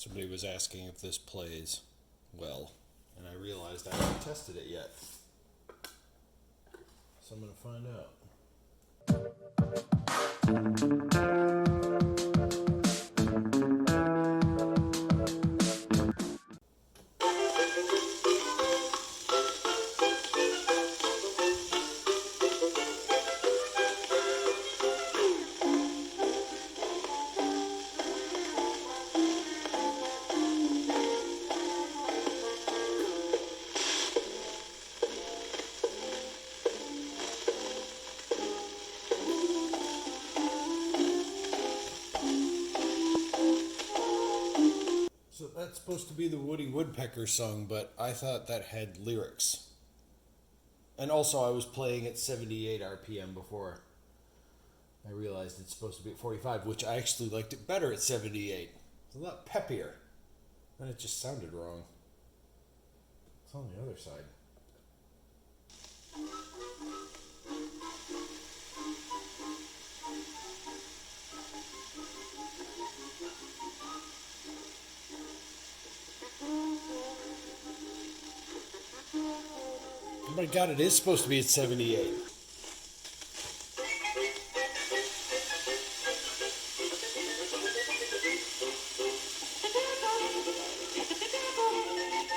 Somebody was asking if this plays well, and I realized I haven't tested it yet. So I'm going to find out. So that's supposed to be the Woody Woodpecker song, but I thought that had lyrics. And also I was playing at 78 RPM before I realized it's supposed to be at 45, which I actually liked it better at 78. It's a lot peppier. And it just sounded wrong. It's on the other side. Oh my god, it is supposed to be at 78.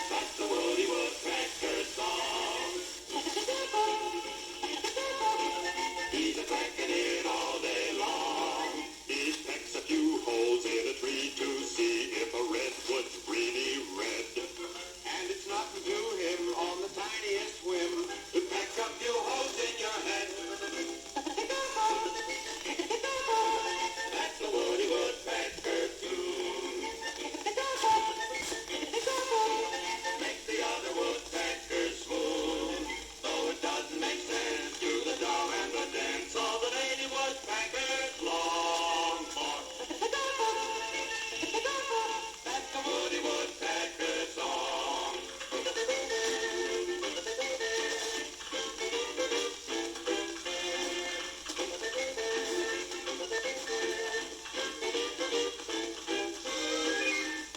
That's the Woody Woodpecker song. He's a-pecking it all day long. He pecks a few holes in a tree to see if a redwood's really red. And it's nothing to him on the tiniest whim to peck a few holes in your head. That's the Woody Woodpecker tune. Makes the other woodpeckers swoon. Though it doesn't make sense to the dog and the dance all the lady woodpeckers long for. That's the Woody Woodpecker song.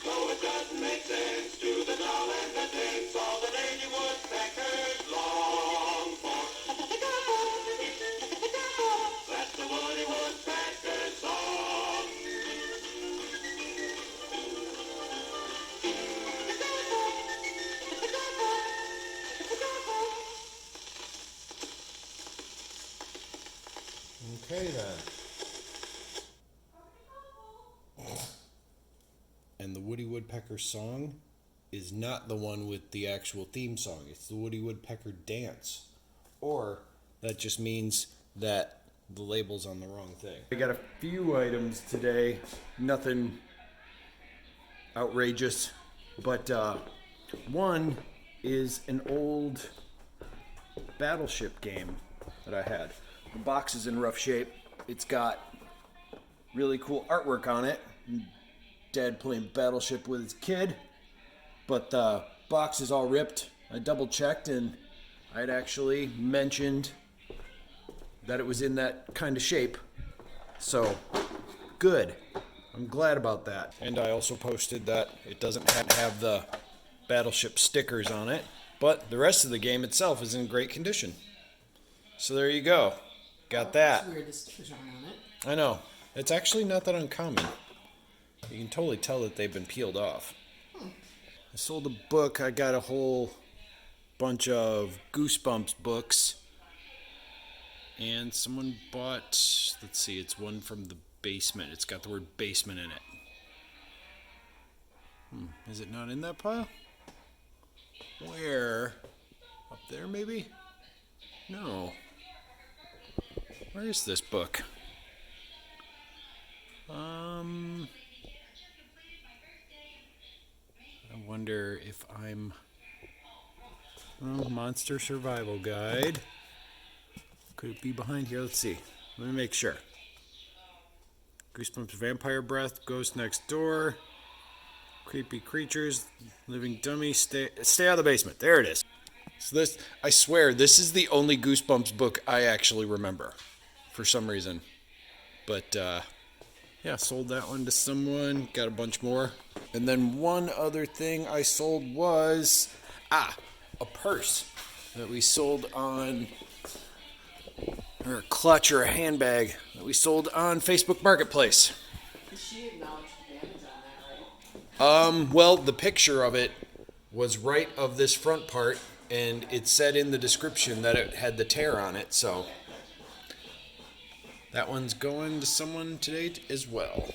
Though it doesn't make sense to the doll and the dance all the lady woodpeckers long for. That's the Woody Woodpecker song. Okay then. And the Woody Woodpecker song is not the one with the actual theme song. It's the Woody Woodpecker dance. Or that just means that the label's on the wrong thing. I got a few items today. Nothing outrageous. But one is an old Battleship game that I had. The box is in rough shape. It's got really cool artwork on it. Dad playing Battleship with his kid. But the box is all ripped. I double checked and I'd actually mentioned that it was in that kind of shape. So, good. I'm glad about that. And I also posted that it doesn't have the Battleship stickers on it, but the rest of the game itself is in great condition. So there you go. Got that. It's weird the stickers aren't on it. I know. It's actually not that uncommon. You can totally tell that they've been peeled off. I sold a book. I got a whole bunch of Goosebumps books. And someone bought, let's see, it's one from the basement. It's got the word basement in it. Is it not in that pile? Where? Up there maybe? No. Where is this book? I wonder if I'm... Oh, Monster Survival Guide. Could it be behind here? Let's see. Let me make sure. Goosebumps, Vampire Breath, Ghost Next Door, Creepy Creatures, Living Dummy, Stay Out of the Basement. There it is. So this, I swear, this is the only Goosebumps book I actually remember for some reason. But yeah, sold that one to someone. Got a bunch more. And then one other thing I sold was a purse that we sold on, or a clutch or a handbag that we sold on Facebook Marketplace. She acknowledged the damage on that, right? Well, the picture of it was right of this front part, and it said in the description that it had the tear on it, so that one's going to someone today as well.